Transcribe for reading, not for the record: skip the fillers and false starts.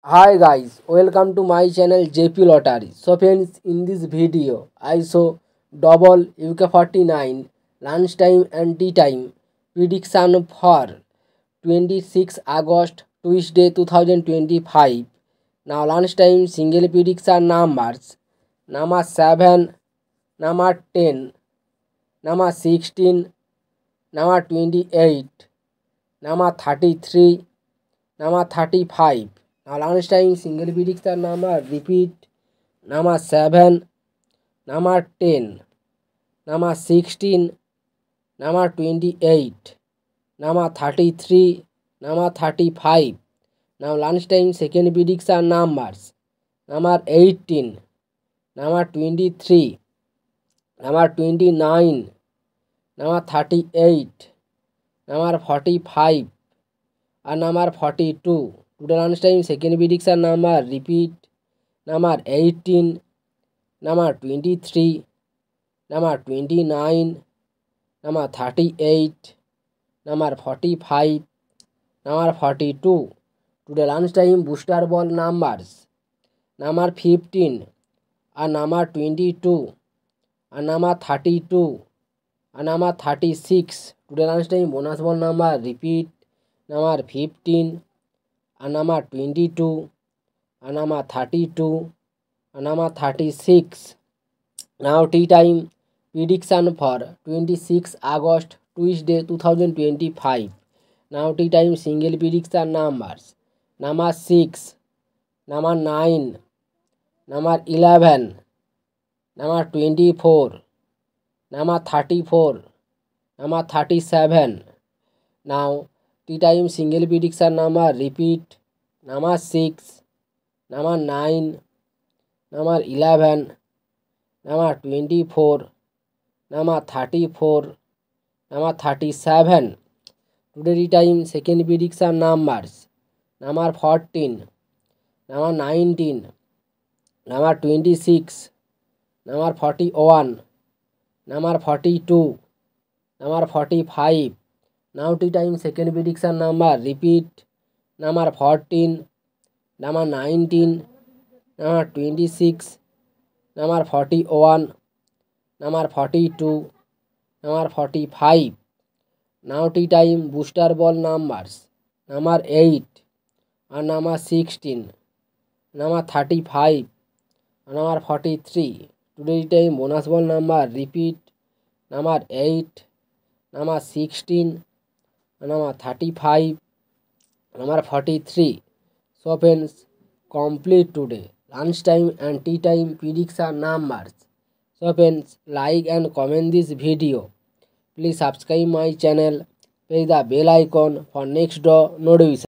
Hi guys, welcome to my channel JP Lottery. So friends, in this video I show double UK49 lunchtime and tea time prediction for 26 August Tuesday 2025. Now lunchtime single prediction numbers number 7, number 10, number 16, number 28, number 33, number 35. Now lunchtime single prediction number repeat number 7, number 10, number 16, number 28, number 33, number 35. Now lunchtime second prediction numbers number 18, number 23, number 29, number 38, number 45 and number 42. Today lunchtime second prediction number repeat number 18, number 23, number 29, number 38, number 45, number 42. Today lunchtime booster ball numbers number 15 and number 22 and number 32 and number 36. Today lunchtime bonus ball number repeat number 15 and number 22 and number 32 and number 36. Now tea time prediction for 26 August Tuesday 2025. Now tea time single prediction numbers number 6, number 9, number 11, number 24, number 34, number 37. Now tea time single prediction number repeat number 6, number 9, number 11, number 24, number 34, number 37. Today tea time second prediction numbers number 14, number 19, number 26, number 41, number 42, number 45. Now tea time second prediction number repeat number 14, number 19, number 26, number 41, number 42, number 45. Now tea time booster ball numbers number 8 and number 16, number 35 and number 43. Today tea time bonus ball number repeat number 8, number 16, number 35, number 43. So friends, complete today lunchtime and tea time prediction numbers. So friends, like and comment this video. Please subscribe my channel, press the bell icon for next notification.